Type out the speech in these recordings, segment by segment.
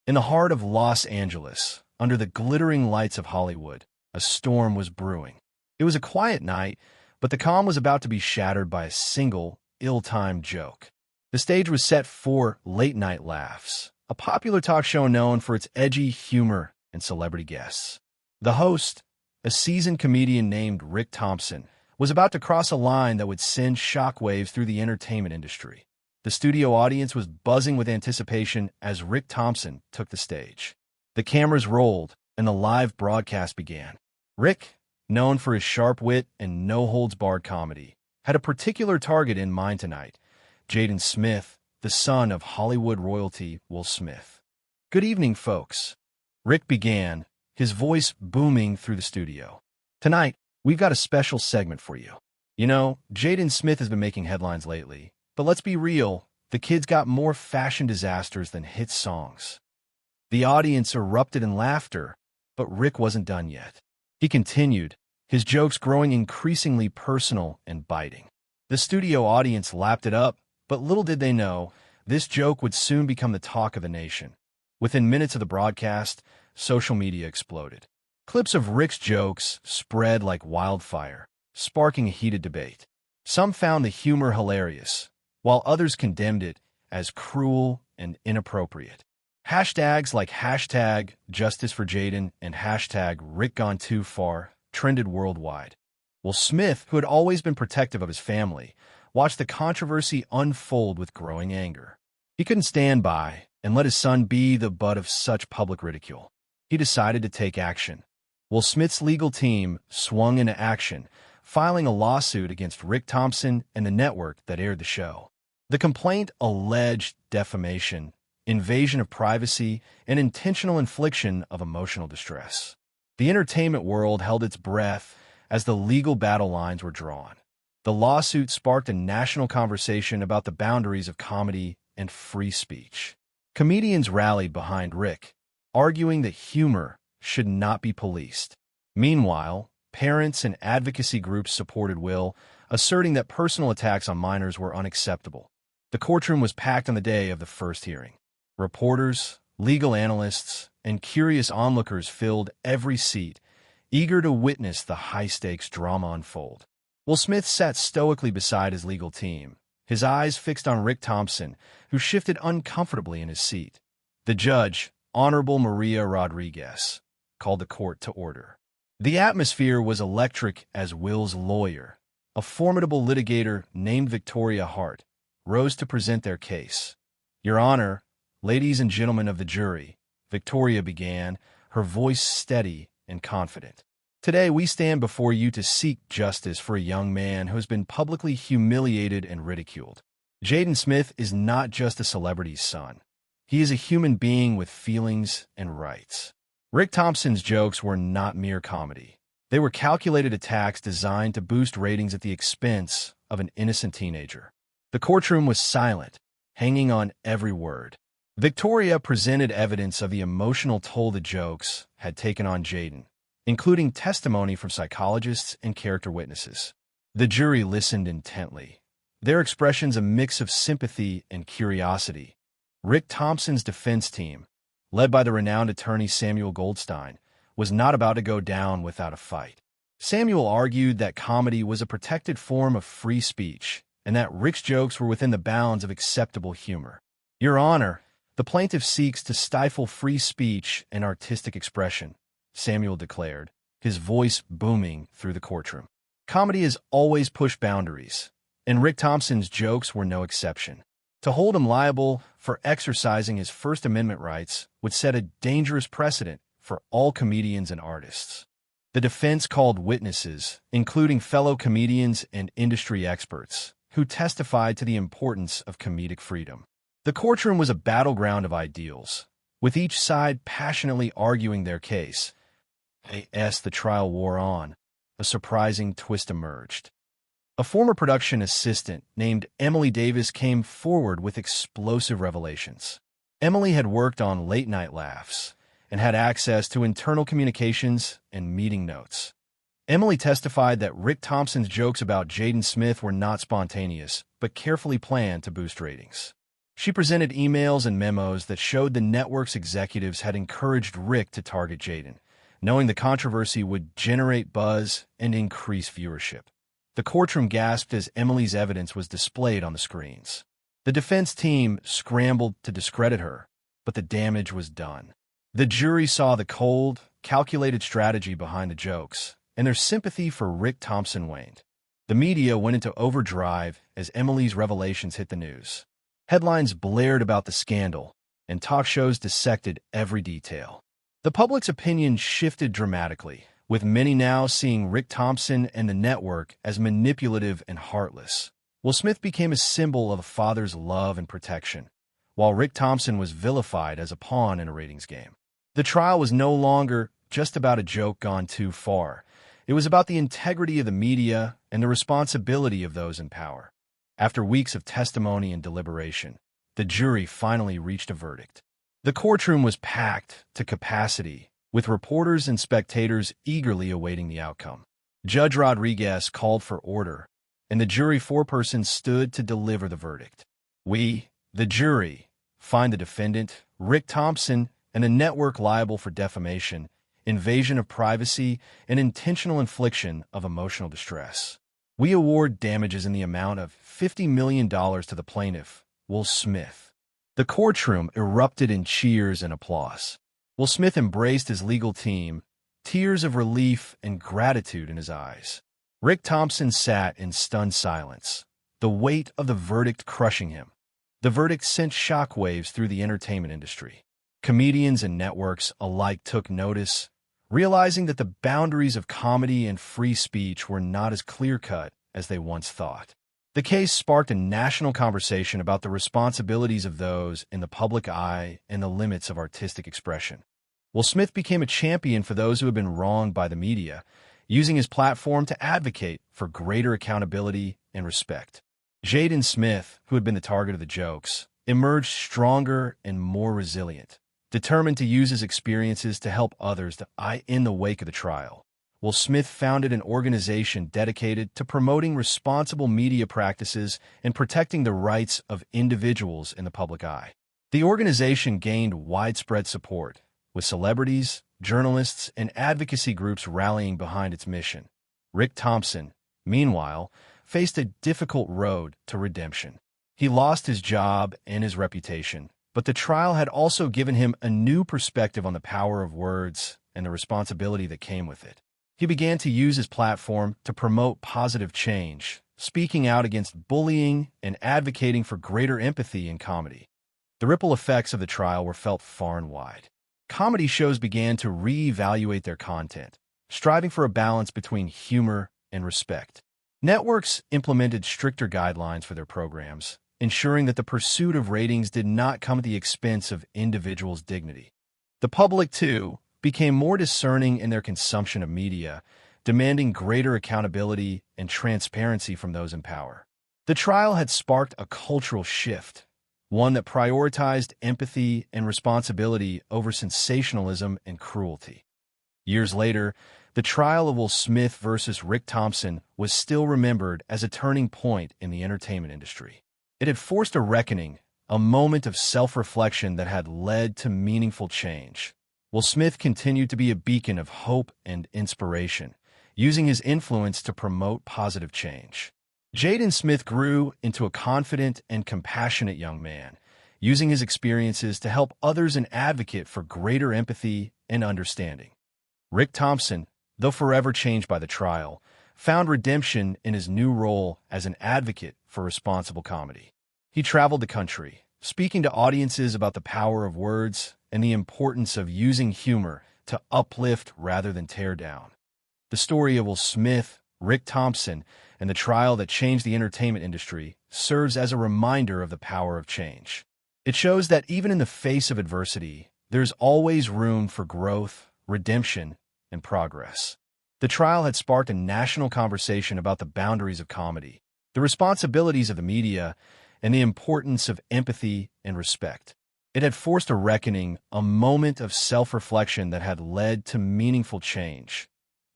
In the heart of Los Angeles, under the glittering lights of Hollywood, a storm was brewing. It was a quiet night, but the calm was about to be shattered by a single, ill-timed joke. The stage was set for Late Night Laughs, a popular talk show known for its edgy humor and celebrity guests. The host, a seasoned comedian named Rick Thompson, was about to cross a line that would send shockwaves through the entertainment industry. The studio audience was buzzing with anticipation as Rick Thompson took the stage. The cameras rolled, and the live broadcast began. Rick, known for his sharp wit and no-holds-barred comedy, had a particular target in mind tonight: Jaden Smith, the son of Hollywood royalty Will Smith. "Good evening, folks," Rick began, his voice booming through the studio. "Tonight, we've got a special segment for you. You know, Jaden Smith has been making headlines lately, but let's be real, the kid's got more fashion disasters than hit songs." The audience erupted in laughter, but Rick wasn't done yet. He continued, his jokes growing increasingly personal and biting. The studio audience lapped it up, but little did they know, this joke would soon become the talk of the nation. Within minutes of the broadcast, social media exploded. Clips of Rick's jokes spread like wildfire, sparking a heated debate. Some found the humor hilarious, while others condemned it as cruel and inappropriate. Hashtags like #JusticeForJaden and #RickGoneTooFar trended worldwide. Will Smith, who had always been protective of his family, watched the controversy unfold with growing anger. He couldn't stand by and let his son be the butt of such public ridicule. He decided to take action. Will Smith's legal team swung into action, filing a lawsuit against Rick Thompson and the network that aired the show. The complaint alleged defamation, invasion of privacy, and intentional infliction of emotional distress. The entertainment world held its breath as the legal battle lines were drawn. The lawsuit sparked a national conversation about the boundaries of comedy and free speech. Comedians rallied behind Rick, arguing that humor should not be policed. Meanwhile, parents and advocacy groups supported Will, asserting that personal attacks on minors were unacceptable. The courtroom was packed on the day of the first hearing. Reporters, legal analysts, and curious onlookers filled every seat, eager to witness the high-stakes drama unfold. Will Smith sat stoically beside his legal team, his eyes fixed on Rick Thompson, who shifted uncomfortably in his seat. The judge, Honorable Maria Rodriguez, called the court to order. The atmosphere was electric as Will's lawyer, a formidable litigator named Victoria Hart, rose to present their case. "Your Honor, ladies and gentlemen of the jury," Victoria began, her voice steady and confident. "Today we stand before you to seek justice for a young man who has been publicly humiliated and ridiculed. Jaden Smith is not just a celebrity's son. He is a human being with feelings and rights." Rick Thompson's jokes were not mere comedy. They were calculated attacks designed to boost ratings at the expense of an innocent teenager. The courtroom was silent, hanging on every word. Victoria presented evidence of the emotional toll the jokes had taken on Jaden, including testimony from psychologists and character witnesses. The jury listened intently, their expressions a mix of sympathy and curiosity. Rick Thompson's defense team, led by the renowned attorney Samuel Goldstein, was not about to go down without a fight. Samuel argued that comedy was a protected form of free speech and that Rick's jokes were within the bounds of acceptable humor. "Your Honor, the plaintiff seeks to stifle free speech and artistic expression," Samuel declared, his voice booming through the courtroom. Comedy has always pushed boundaries, and Rick Thompson's jokes were no exception. To hold him liable for exercising his First Amendment rights would set a dangerous precedent for all comedians and artists. The defense called witnesses, including fellow comedians and industry experts, who testified to the importance of comedic freedom. The courtroom was a battleground of ideals, with each side passionately arguing their case. As the trial wore on, a surprising twist emerged. A former production assistant named Emily Davis came forward with explosive revelations. Emily had worked on Late Night Laughs and had access to internal communications and meeting notes. Emily testified that Rick Thompson's jokes about Jaden Smith were not spontaneous, but carefully planned to boost ratings. She presented emails and memos that showed the network's executives had encouraged Rick to target Jaden, knowing the controversy would generate buzz and increase viewership. The courtroom gasped as Emily's evidence was displayed on the screens. The defense team scrambled to discredit her, but the damage was done. The jury saw the cold, calculated strategy behind the jokes, and their sympathy for Rick Thompson waned. The media went into overdrive as Emily's revelations hit the news. Headlines blared about the scandal, and talk shows dissected every detail. The public's opinion shifted dramatically, with many now seeing Rick Thompson and the network as manipulative and heartless. Will Smith became a symbol of a father's love and protection, while Rick Thompson was vilified as a pawn in a ratings game. The trial was no longer just about a joke gone too far. It was about the integrity of the media and the responsibility of those in power. After weeks of testimony and deliberation, the jury finally reached a verdict. The courtroom was packed to capacity, with reporters and spectators eagerly awaiting the outcome. Judge Rodriguez called for order, and the jury foreperson stood to deliver the verdict. We, the jury, find the defendant, Rick Thompson, and the network liable for defamation, invasion of privacy, and intentional infliction of emotional distress. We award damages in the amount of $50 million to the plaintiff, Will Smith. The courtroom erupted in cheers and applause. Will Smith embraced his legal team, tears of relief and gratitude in his eyes. Rick Thompson sat in stunned silence, the weight of the verdict crushing him. The verdict sent shockwaves through the entertainment industry. Comedians and networks alike took notice, realizing that the boundaries of comedy and free speech were not as clear-cut as they once thought. The case sparked a national conversation about the responsibilities of those in the public eye and the limits of artistic expression. Will Smith became a champion for those who had been wronged by the media, using his platform to advocate for greater accountability and respect. Jaden Smith, who had been the target of the jokes, emerged stronger and more resilient, determined to use his experiences to help others in the wake of the trial. Will Smith founded an organization dedicated to promoting responsible media practices and protecting the rights of individuals in the public eye. The organization gained widespread support, with celebrities, journalists, and advocacy groups rallying behind its mission. Rick Thompson, meanwhile, faced a difficult road to redemption. He lost his job and his reputation, but the trial had also given him a new perspective on the power of words and the responsibility that came with it. He began to use his platform to promote positive change, speaking out against bullying and advocating for greater empathy in comedy. The ripple effects of the trial were felt far and wide. Comedy shows began to reevaluate their content, striving for a balance between humor and respect. Networks implemented stricter guidelines for their programs, ensuring that the pursuit of ratings did not come at the expense of individuals' dignity. The public, too, became more discerning in their consumption of media, demanding greater accountability and transparency from those in power. The trial had sparked a cultural shift, one that prioritized empathy and responsibility over sensationalism and cruelty. Years later, the trial of Will Smith versus Rick Thompson was still remembered as a turning point in the entertainment industry. It had forced a reckoning, a moment of self-reflection that had led to meaningful change. Will Smith continued to be a beacon of hope and inspiration, using his influence to promote positive change. Jaden Smith grew into a confident and compassionate young man, using his experiences to help others and advocate for greater empathy and understanding. Rick Thompson, though forever changed by the trial, found redemption in his new role as an advocate for responsible comedy. He traveled the country, speaking to audiences about the power of words and the importance of using humor to uplift rather than tear down. The story of Will Smith, Rick Thompson, and the trial that changed the entertainment industry serves as a reminder of the power of change. It shows that even in the face of adversity, there's always room for growth, redemption, and progress. The trial had sparked a national conversation about the boundaries of comedy, the responsibilities of the media, and the importance of empathy and respect. It had forced a reckoning, a moment of self-reflection that had led to meaningful change.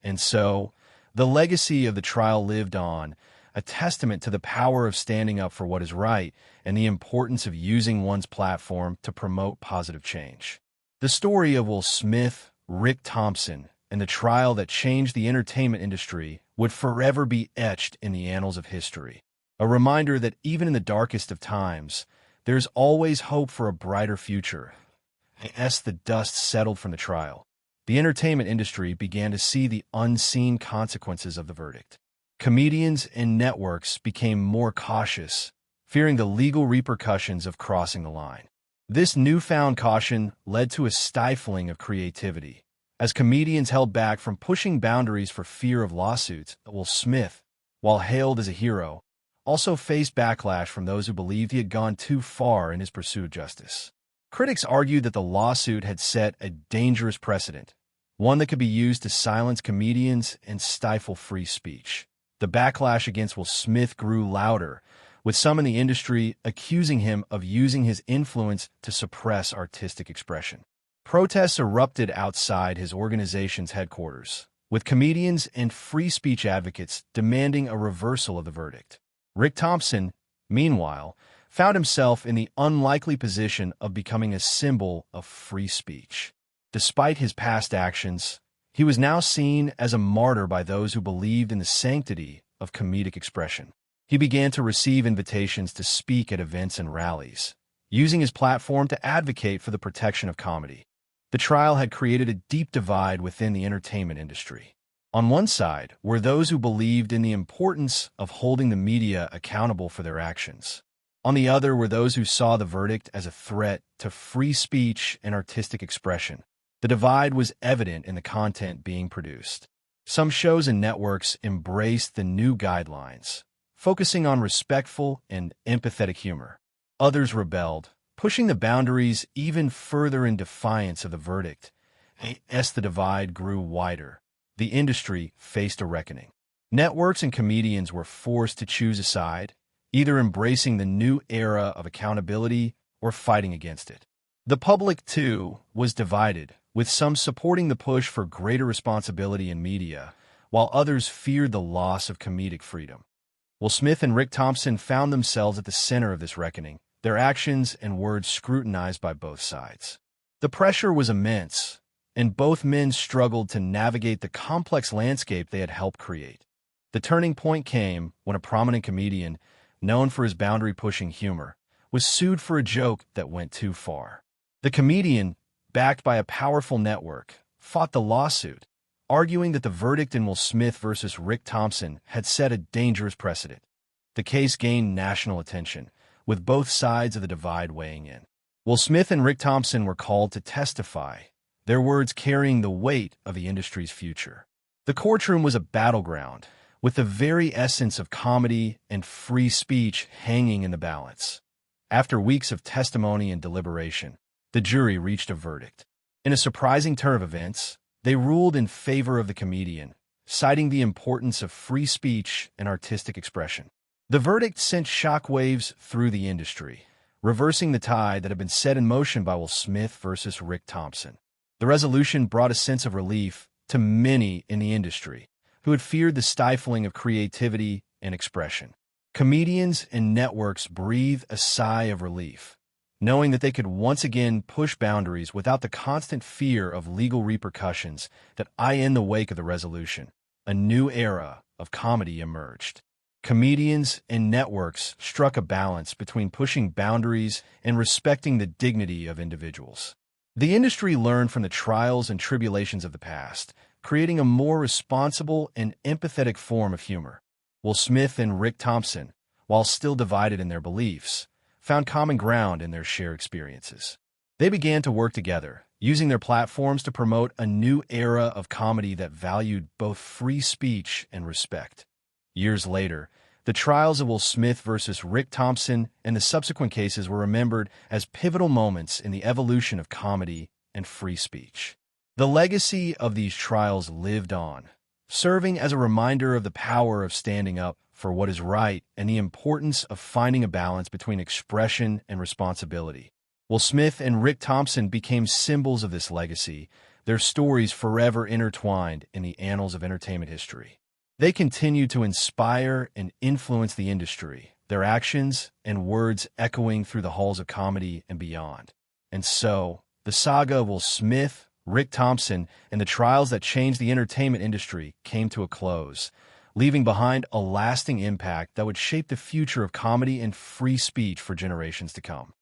And so, the legacy of the trial lived on, a testament to the power of standing up for what is right and the importance of using one's platform to promote positive change. The story of Will Smith, Rick Thompson, and the trial that changed the entertainment industry would forever be etched in the annals of history. A reminder that even in the darkest of times, there's always hope for a brighter future. As the dust settled from the trial, the entertainment industry began to see the unseen consequences of the verdict. Comedians and networks became more cautious, fearing the legal repercussions of crossing the line. This newfound caution led to a stifling of creativity, as comedians held back from pushing boundaries for fear of lawsuits. Will Smith, while hailed as a hero, also faced backlash from those who believed he had gone too far in his pursuit of justice. Critics argued that the lawsuit had set a dangerous precedent, one that could be used to silence comedians and stifle free speech. The backlash against Will Smith grew louder, with some in the industry accusing him of using his influence to suppress artistic expression. Protests erupted outside his organization's headquarters, with comedians and free speech advocates demanding a reversal of the verdict. Rick Thompson, meanwhile, found himself in the unlikely position of becoming a symbol of free speech. Despite his past actions, he was now seen as a martyr by those who believed in the sanctity of comedic expression. He began to receive invitations to speak at events and rallies, using his platform to advocate for the protection of comedy. The trial had created a deep divide within the entertainment industry. On one side were those who believed in the importance of holding the media accountable for their actions. On the other were those who saw the verdict as a threat to free speech and artistic expression. The divide was evident in the content being produced. Some shows and networks embraced the new guidelines, focusing on respectful and empathetic humor. Others rebelled, pushing the boundaries even further in defiance of the verdict. As the divide grew wider, the industry faced a reckoning. Networks and comedians were forced to choose a side, either embracing the new era of accountability or fighting against it. The public, too, was divided, with some supporting the push for greater responsibility in media, while others feared the loss of comedic freedom. Will Smith and Rick Thompson found themselves at the center of this reckoning, their actions and words scrutinized by both sides. The pressure was immense, and both men struggled to navigate the complex landscape they had helped create. The turning point came when a prominent comedian, known for his boundary-pushing humor, was sued for a joke that went too far. The comedian, backed by a powerful network, fought the lawsuit, arguing that the verdict in Will Smith versus Rick Thompson had set a dangerous precedent. The case gained national attention, with both sides of the divide weighing in. Will Smith and Rick Thompson were called to testify, their words carrying the weight of the industry's future. The courtroom was a battleground, with the very essence of comedy and free speech hanging in the balance. After weeks of testimony and deliberation, the jury reached a verdict. In a surprising turn of events, they ruled in favor of the comedian, citing the importance of free speech and artistic expression. The verdict sent shockwaves through the industry, reversing the tide that had been set in motion by Will Smith versus Rick Thompson. The resolution brought a sense of relief to many in the industry who had feared the stifling of creativity and expression. Comedians and networks breathed a sigh of relief, knowing that they could once again push boundaries without the constant fear of legal repercussions that in the wake of the resolution. A new era of comedy emerged. Comedians and networks struck a balance between pushing boundaries and respecting the dignity of individuals. The industry learned from the trials and tribulations of the past, creating a more responsible and empathetic form of humor. Will Smith and Rick Thompson, while still divided in their beliefs, found common ground in their shared experiences. They began to work together, using their platforms to promote a new era of comedy that valued both free speech and respect. Years later, the trials of Will Smith versus Rick Thompson and the subsequent cases were remembered as pivotal moments in the evolution of comedy and free speech. The legacy of these trials lived on, serving as a reminder of the power of standing up for what is right and the importance of finding a balance between expression and responsibility. Will Smith and Rick Thompson became symbols of this legacy, their stories forever intertwined in the annals of entertainment history. They continued to inspire and influence the industry, their actions and words echoing through the halls of comedy and beyond. And so, the saga of Will Smith, Rick Thompson, and the trials that changed the entertainment industry came to a close, leaving behind a lasting impact that would shape the future of comedy and free speech for generations to come.